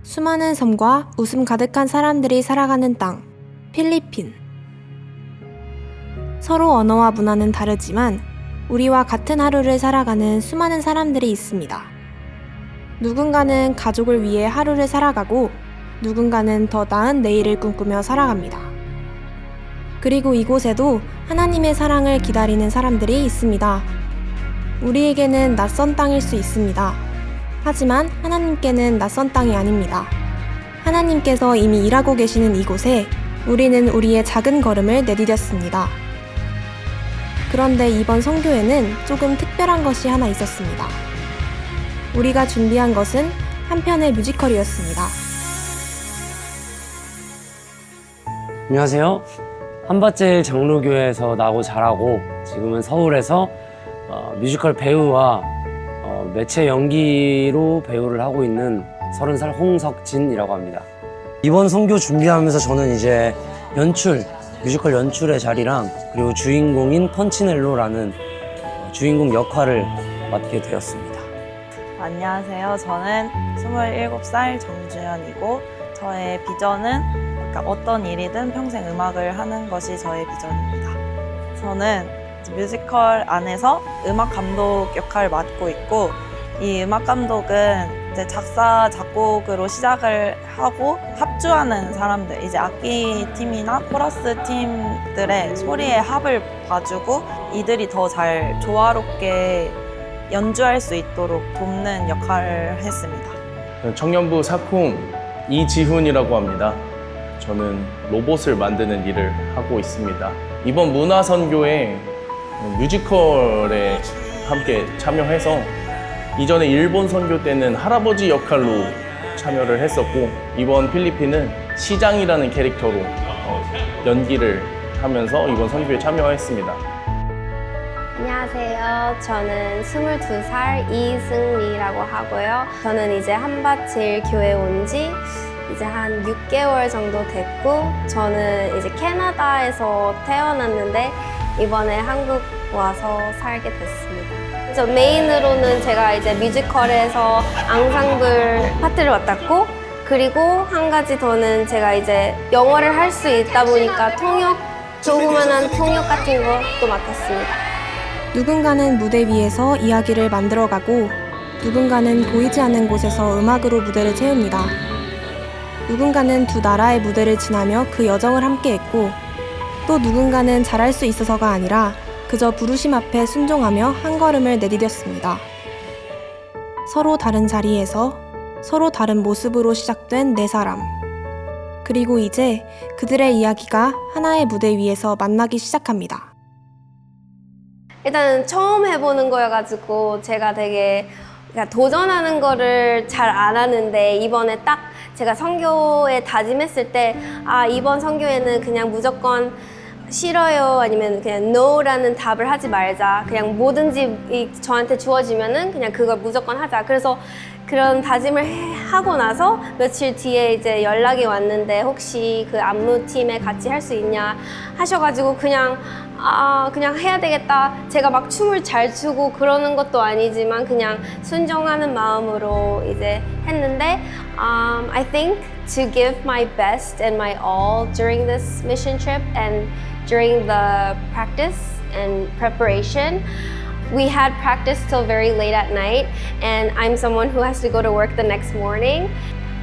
수많은 섬과 웃음 가득한 사람들이 살아가는 땅, 필리핀. 서로 언어와 문화는 다르지만 우리와 같은 하루를 살아가는 수많은 사람들이 있습니다. 누군가는 가족을 위해 하루를 살아가고 누군가는 더 나은 내일을 꿈꾸며 살아갑니다. 그리고 이곳에도 하나님의 사랑을 기다리는 사람들이 있습니다. 우리에게는 낯선 땅일 수 있습니다. 하지만 하나님께는 낯선 땅이 아닙니다. 하나님께서 이미 일하고 계시는 이곳에 우리는 우리의 작은 걸음을 내디뎠습니다. 그런데 이번 선교에는 조금 특별한 것이 하나 있었습니다. 우리가 준비한 것은 한 편의 뮤지컬이었습니다. 안녕하세요. 한밭제일 장로교회에서 나고 자라고 지금은 서울에서 뮤지컬 배우와 매체 연기로 배우를 하고 있는 30살 홍석진이라고 합니다. 이번 선교 준비하면서 저는 이제 뮤지컬 연출의 자리랑 그리고 주인공인 펀치넬로라는 주인공 역할을 맡게 되었습니다. 안녕하세요. 저는 27살 정주현이고 저의 비전은 어떤 일이든 평생 음악을 하는 것이 저의 비전입니다. 저는 뮤지컬 안에서 음악 감독 역할을 맡고 있고 이 음악 감독은 이제 작사, 작곡으로 시작을 하고 합주하는 사람들, 이제 악기 팀이나 코러스 팀들의 소리의 합을 봐주고 이들이 더 잘 조화롭게 연주할 수 있도록 돕는 역할을 했습니다. 청년부 사쿵 이지훈이라고 합니다. 저는 로봇을 만드는 일을 하고 있습니다. 이번 문화선교에 뮤지컬에 함께 참여해서 이전에 일본 선교 때는 할아버지 역할로 참여를 했었고 이번 필리핀은 시장이라는 캐릭터로 연기를 하면서 이번 선교에 참여했습니다. 안녕하세요. 저는 22살 이승리라고 하고요. 저는 이제 한밭제일 교회 온 지 이제 한 6개월 정도 됐고 저는 이제 캐나다에서 태어났는데 이번에 한국 와서 살게 됐습니다. 저 메인으로는 제가 이제 뮤지컬에서 앙상블 파트를 맡았고 그리고 한 가지 더는 제가 이제 영어를 할 수 있다 보니까 조그만한 통역 같은 것도 맡았습니다. 누군가는 무대 위에서 이야기를 만들어가고 누군가는 보이지 않는 곳에서 음악으로 무대를 채웁니다. 누군가는 두 나라의 무대를 지나며 그 여정을 함께했고 또 누군가는 잘할 수 있어서가 아니라 그저 부르심 앞에 순종하며 한 걸음을 내디뎠습니다. 서로 다른 자리에서 서로 다른 모습으로 시작된 네 사람. 그리고 이제 그들의 이야기가 하나의 무대 위에서 만나기 시작합니다. 일단은 처음 해보는 거여가지고 제가 되게 도전하는 거를 잘 안 하는데 이번에 딱 제가 선교에 다짐했을 때 이번 선교에는 그냥 무조건 싫어요 아니면 그냥 no라는 답을 하지 말자, 그냥 뭐든지 저한테 주어지면은 그냥 그걸 무조건 하자. 그래서 그런 다짐을 하고 나서 며칠 뒤에 이제 연락이 왔는데 혹시 그 안무팀에 같이 할 수 있냐 하셔가지고 그냥 해야 되겠다. 제가 막 춤을 잘 추고 그러는 것도 아니지만 그냥 순종하는 마음으로 이제 했는데 I think to give my best and my all during this mission trip and during the practice and preparation. We had practice till very late at night and I'm someone who has to go to work the next morning.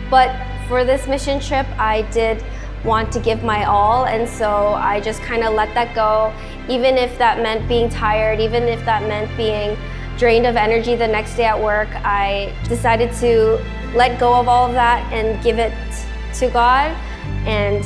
But for this mission trip, I did want to give my all, and so I just kind of let that go. Even if that meant being tired, even if that meant being drained of energy the next day at work, I decided to let go of all of that and give it to God and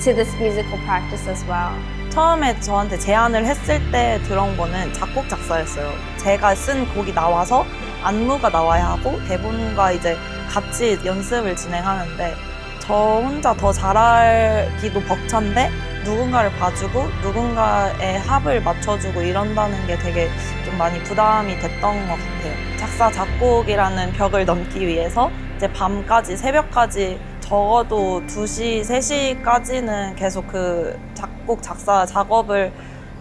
to this musical practice as well. 처음에 저한테 제안을 했을 때 들은 거는 작곡 작사였어요. 제가 쓴 곡이 나와서 안무가 나와야 하고 대본과 이제 같이 연습을 진행하는데 저 혼자 더 잘하기도 벅찬데 누군가를 봐주고 누군가의 합을 맞춰주고 이런다는 게 되게 좀 많이 부담이 됐던 것 같아요. 작사, 작곡이라는 벽을 넘기 위해서 이제 밤까지, 새벽까지 적어도 2시, 3시까지는 계속 그 작곡, 작사, 작업을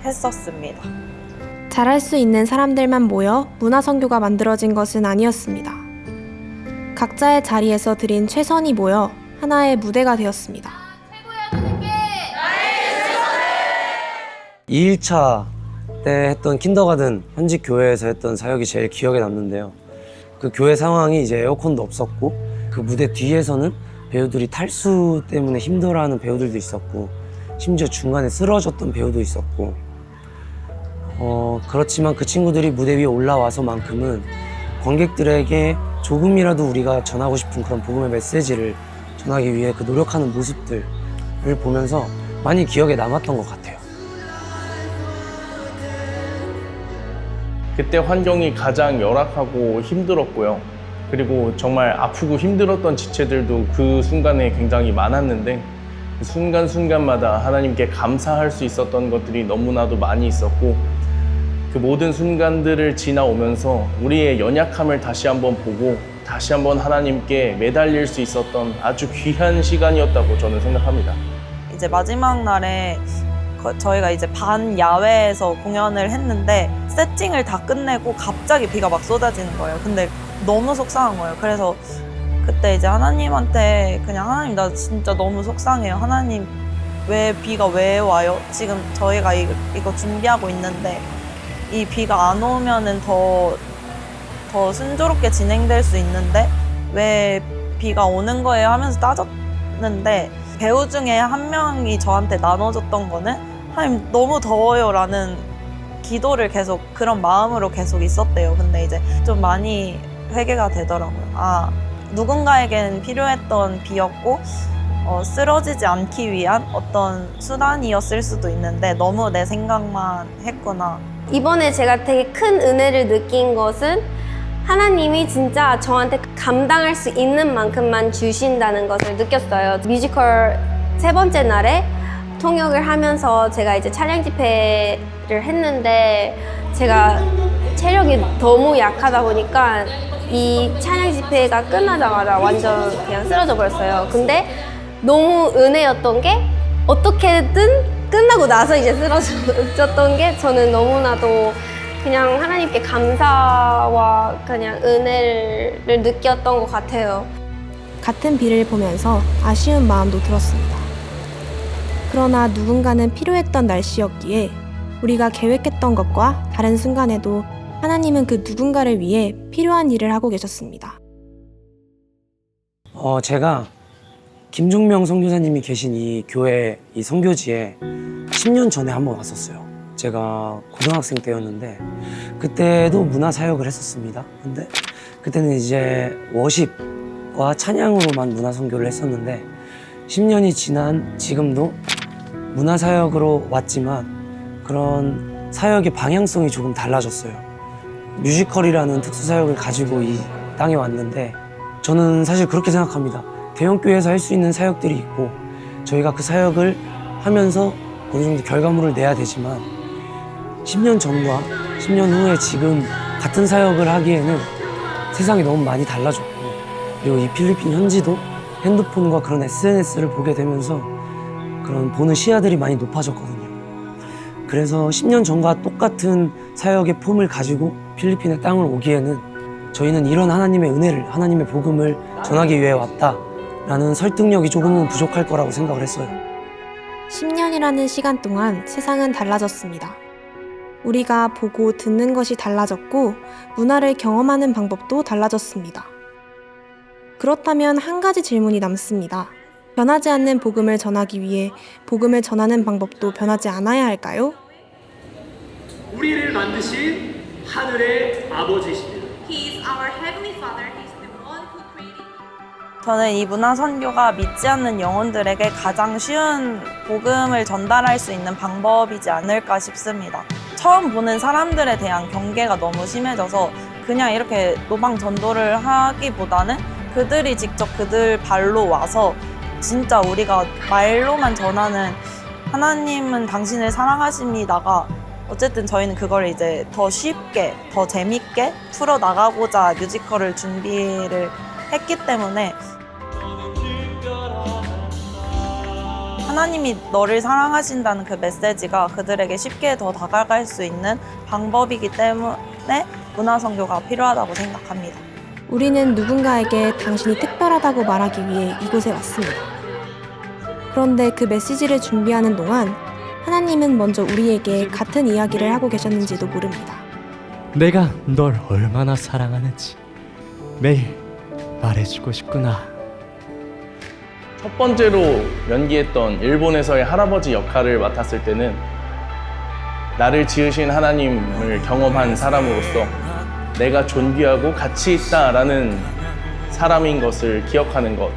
했었습니다. 잘할 수 있는 사람들만 모여 문화선교가 만들어진 것은 아니었습니다. 각자의 자리에서 드린 최선이 모여 하나의 무대가 되었습니다. 2일차 때 했던 킨더가든 현직 교회에서 했던 사역이 제일 기억에 남는데요. 그 교회 상황이 이제 에어컨도 없었고 그 무대 뒤에서는 배우들이 탈수 때문에 힘들어하는 배우들도 있었고 심지어 중간에 쓰러졌던 배우도 있었고 그렇지만 그 친구들이 무대 위에 올라와서만큼은 관객들에게 조금이라도 우리가 전하고 싶은 그런 복음의 메시지를 전하기 위해 그 노력하는 모습들을 보면서 많이 기억에 남았던 것 같아요. 그때 환경이 가장 열악하고 힘들었고요. 그리고 정말 아프고 힘들었던 지체들도 그 순간에 굉장히 많았는데 그 순간순간마다 하나님께 감사할 수 있었던 것들이 너무나도 많이 있었고 그 모든 순간들을 지나오면서 우리의 연약함을 다시 한번 보고 다시 한번 하나님께 매달릴 수 있었던 아주 귀한 시간이었다고 저는 생각합니다. 이제 마지막 날에 저희가 이제 반 야외에서 공연을 했는데 세팅을 다 끝내고 갑자기 비가 막 쏟아지는 거예요. 근데 너무 속상한 거예요. 그래서 그때 이제 하나님한테 그냥 하나님 나 진짜 너무 속상해요. 하나님 왜 비가 왜 와요? 지금 저희가 이거 준비하고 있는데 이 비가 안 오면은 더 순조롭게 진행될 수 있는데 왜 비가 오는 거예요? 하면서 따졌는데 배우 중에 한 명이 저한테 나눠줬던 거는 하나님 너무 더워요 라는 기도를 계속 그런 마음으로 계속 있었대요. 근데 이제 좀 많이 회개가 되더라고요. 아 누군가에겐 필요했던 비였고 쓰러지지 않기 위한 어떤 수단이었을 수도 있는데 너무 내 생각만 했구나. 이번에 제가 되게 큰 은혜를 느낀 것은 하나님이 진짜 저한테 감당할 수 있는 만큼만 주신다는 것을 느꼈어요. 뮤지컬 3번째 날에 통역을 하면서 제가 이제 차량 집회를 했는데 제가 체력이 너무 약하다 보니까 이 찬양 집회가 끝나자마자 완전 그냥 쓰러져 버렸어요. 근데 너무 은혜였던 게 어떻게든 끝나고 나서 이제 쓰러졌던 게 저는 너무나도 그냥 하나님께 감사와 그냥 은혜를 느꼈던 것 같아요. 같은 비를 보면서 아쉬운 마음도 들었습니다. 그러나 누군가는 필요했던 날씨였기에 우리가 계획했던 것과 다른 순간에도 하나님은 그 누군가를 위해 필요한 일을 하고 계셨습니다. 제가 김종명 선교사님이 계신 이 교회 이 선교지에 10년 전에 한번 왔었어요. 제가 고등학생 때였는데 그때도 문화 사역을 했었습니다. 근데 그때는 이제 워십과 찬양으로만 문화 선교를 했었는데 10년이 지난 지금도 문화 사역으로 왔지만 그런 사역의 방향성이 조금 달라졌어요. 뮤지컬이라는 특수 사역을 가지고 이 땅에 왔는데 저는 사실 그렇게 생각합니다. 대형교회에서 할 수 있는 사역들이 있고 저희가 그 사역을 하면서 어느 정도 결과물을 내야 되지만 10년 전과 10년 후에 지금 같은 사역을 하기에는 세상이 너무 많이 달라졌고 그리고 이 필리핀 현지도 핸드폰과 그런 SNS를 보게 되면서 그런 보는 시야들이 많이 높아졌거든요. 그래서 10년 전과 똑같은 사역의 폼을 가지고 필리핀의 땅을 오기에는 저희는 이런 하나님의 은혜를, 하나님의 복음을 전하기 위해 왔다라는 설득력이 조금은 부족할 거라고 생각을 했어요. 10년이라는 시간 동안 세상은 달라졌습니다. 우리가 보고 듣는 것이 달라졌고 문화를 경험하는 방법도 달라졌습니다. 그렇다면 한 가지 질문이 남습니다. 변하지 않는 복음을 전하기 위해 복음을 전하는 방법도 변하지 않아야 할까요? 우리를 만드신 하늘의 아버지이십니다. He is our Heavenly Father. He is the one who created. 저는 이 문화 선교가 믿지 않는 영혼들에게 가장 쉬운 복음을 전달할 수 있는 방법이지 않을까 싶습니다. 처음 보는 사람들에 대한 경계가 너무 심해져서 그냥 이렇게 노방 전도를 하기보다는 그들이 직접 그들 발로 와서 진짜 우리가 말로만 전하는 하나님은 당신을 사랑하십니다가 어쨌든 저희는 그걸 이제 더 쉽게, 더 재밌게 풀어나가고자 뮤지컬을 준비를 했기 때문에 하나님이 너를 사랑하신다는 그 메시지가 그들에게 쉽게 더 다가갈 수 있는 방법이기 때문에 문화선교가 필요하다고 생각합니다. 우리는 누군가에게 당신이 특별하다고 말하기 위해 이곳에 왔습니다. 그런데 그 메시지를 준비하는 동안 하나님은 먼저 우리에게 같은 이야기를 하고 계셨는지도 모릅니다. 내가 널 얼마나 사랑하는지 매일 말해주고 싶구나. 첫 번째로 연기했던 일본에서의 할아버지 역할을 맡았을 때는 나를 지으신 하나님을 경험한 사람으로서 내가 존귀하고 가치 있다라는 사람인 것을 기억하는 것.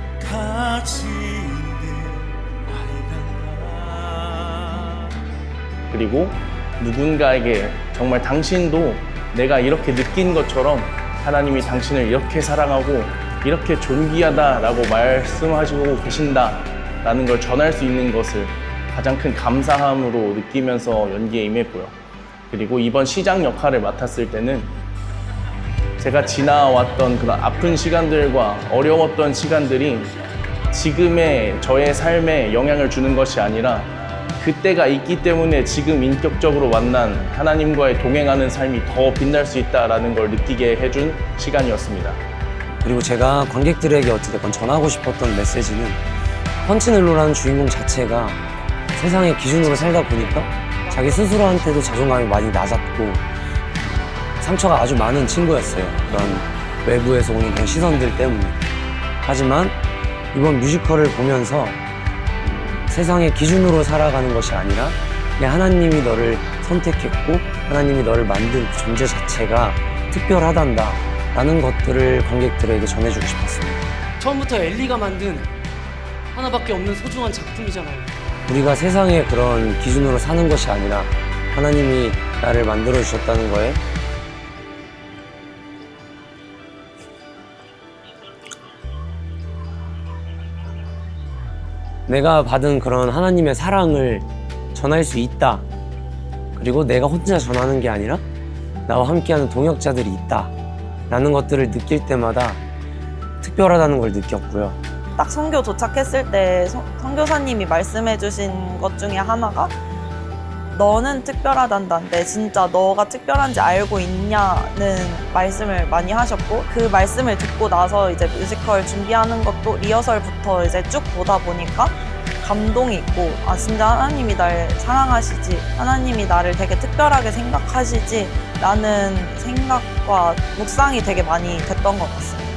그리고 누군가에게 정말 당신도 내가 이렇게 느낀 것처럼 하나님이 당신을 이렇게 사랑하고 이렇게 존귀하다라고 말씀하시고 계신다라는 걸 전할 수 있는 것을 가장 큰 감사함으로 느끼면서 연기에 임했고요. 그리고 이번 시장 역할을 맡았을 때는 제가 지나왔던 그런 아픈 시간들과 어려웠던 시간들이 지금의 저의 삶에 영향을 주는 것이 아니라 그때가 있기 때문에 지금 인격적으로 만난 하나님과의 동행하는 삶이 더 빛날 수 있다는 걸 느끼게 해준 시간이었습니다. 그리고 제가 관객들에게 어찌됐건 전하고 싶었던 메시지는 펀치넬로라는 주인공 자체가 세상의 기준으로 살다 보니까 자기 스스로한테도 자존감이 많이 낮았고 상처가 아주 많은 친구였어요. 그런 외부에서 오는 그런 시선들 때문에. 하지만 이번 뮤지컬을 보면서 세상의 기준으로 살아가는 것이 아니라 그냥 하나님이 너를 선택했고 하나님이 너를 만든 그 존재 자체가 특별하단다 라는 것들을 관객들에게 전해주고 싶었습니다. 처음부터 엘리가 만든 하나밖에 없는 소중한 작품이잖아요. 우리가 세상의 그런 기준으로 사는 것이 아니라 하나님이 나를 만들어 주셨다는 거에 내가 받은 그런 하나님의 사랑을 전할 수 있다. 그리고 내가 혼자 전하는 게 아니라 나와 함께하는 동역자들이 있다. 라는 것들을 느낄 때마다 특별하다는 걸 느꼈고요. 딱 선교 도착했을 때 선교사님이 말씀해 주신 것 중에 하나가 너는 특별하단다인데 진짜 너가 특별한지 알고 있냐는 말씀을 많이 하셨고 그 말씀을 듣고 나서 이제 뮤지컬 준비하는 것도 리허설부터 이제 쭉 보다 보니까 감동이 있고 아 진짜 하나님이 날 사랑하시지 하나님이 나를 되게 특별하게 생각하시지 라는 생각과 묵상이 되게 많이 됐던 것 같습니다.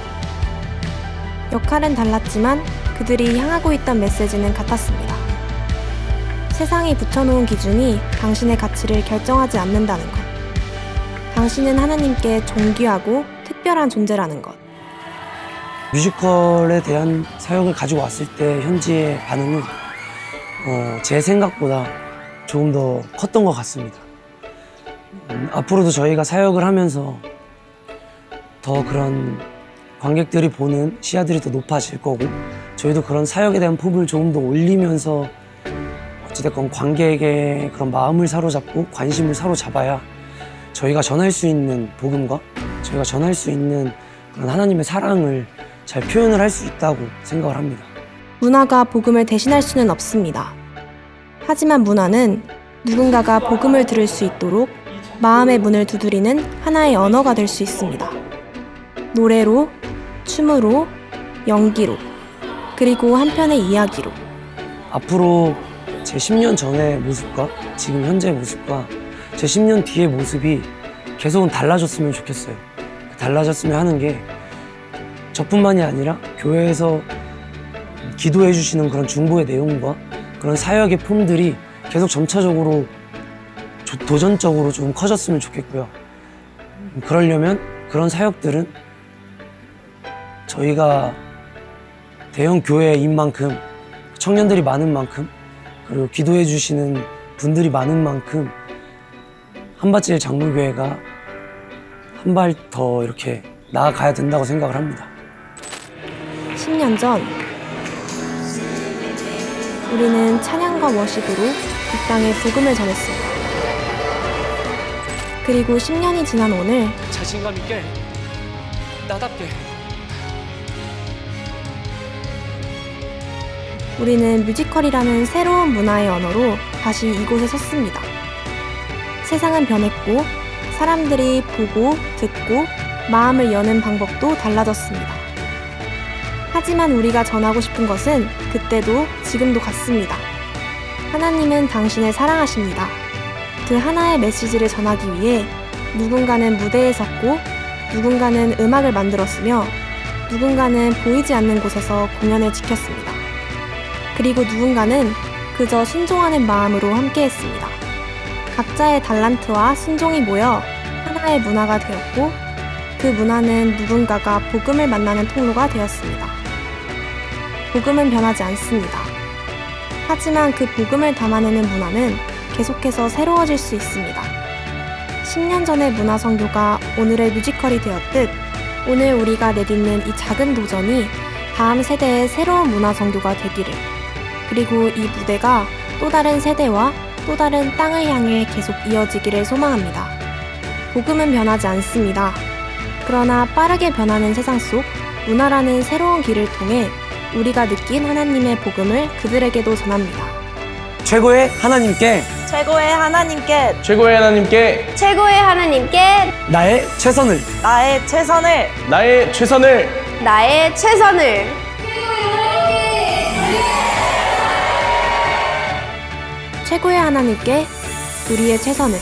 역할은 달랐지만 그들이 향하고 있던 메시지는 같았습니다. 세상이 붙여놓은 기준이 당신의 가치를 결정하지 않는다는 것. 당신은 하나님께 존귀하고 특별한 존재라는 것. 뮤지컬에 대한 사역을 가지고 왔을 때 현지의 반응은 제 생각보다 조금 더 컸던 것 같습니다. 앞으로도 저희가 사역을 하면서 더 그런 관객들이 보는 시야들이 더 높아질 거고 저희도 그런 사역에 대한 품을 조금 더 올리면서 어찌됐건 관객의 그런 마음을 사로잡고 관심을 사로잡아야 저희가 전할 수 있는 복음과 저희가 전할 수 있는 그런 하나님의 사랑을 잘 표현을 할 수 있다고 생각을 합니다. 문화가 복음을 대신할 수는 없습니다. 하지만 문화는 누군가가 복음을 들을 수 있도록 마음의 문을 두드리는 하나의 언어가 될 수 있습니다. 노래로, 춤으로, 연기로, 그리고 한편의 이야기로. 앞으로 제 10년 전의 모습과 지금 현재의 모습과 제 10년 뒤의 모습이 계속은 달라졌으면 좋겠어요. 달라졌으면 하는 게 저뿐만이 아니라 교회에서 기도해 주시는 그런 중보의 내용과 그런 사역의 폼들이 계속 점차적으로 도전적으로 좀 커졌으면 좋겠고요. 그러려면 그런 사역들은 저희가 대형 교회인 만큼 청년들이 많은 만큼 그리고 기도해 주시는 분들이 많은 만큼 한밭질 장로교회가 한 발 더 이렇게 나아가야 된다고 생각을 합니다. 10년 전 우리는 찬양과 워십으로 이 땅에 복음을 전했습니다. 그리고 10년이 지난 오늘 자신감 있게 나답게 우리는 뮤지컬이라는 새로운 문화의 언어로 다시 이곳에 섰습니다. 세상은 변했고 사람들이 보고 듣고 마음을 여는 방법도 달라졌습니다. 하지만 우리가 전하고 싶은 것은 그때도 지금도 같습니다. 하나님은 당신을 사랑하십니다. 그 하나의 메시지를 전하기 위해 누군가는 무대에 섰고 누군가는 음악을 만들었으며 누군가는 보이지 않는 곳에서 공연을 지켰습니다. 그리고 누군가는 그저 순종하는 마음으로 함께했습니다. 각자의 달란트와 순종이 모여 하나의 문화가 되었고 그 문화는 누군가가 복음을 만나는 통로가 되었습니다. 복음은 변하지 않습니다. 하지만 그 복음을 담아내는 문화는 계속해서 새로워질 수 있습니다. 10년 전의 문화 선교가 오늘의 뮤지컬이 되었듯 오늘 우리가 내딛는 이 작은 도전이 다음 세대의 새로운 문화 선교가 되기를, 그리고 이 무대가 또 다른 세대와 또 다른 땅을 향해 계속 이어지기를 소망합니다. 복음은 변하지 않습니다. 그러나 빠르게 변하는 세상 속 문화라는 새로운 길을 통해 우리가 느낀 하나님의 복음을 그들에게도 전합니다. 최고의 하나님께 최고의 하나님께 최고의 하나님께 최고의 하나님께 나의 최선을 나의 최선을 나의 최선을 나의 최선을 최고의 하나님께 우리의 최선을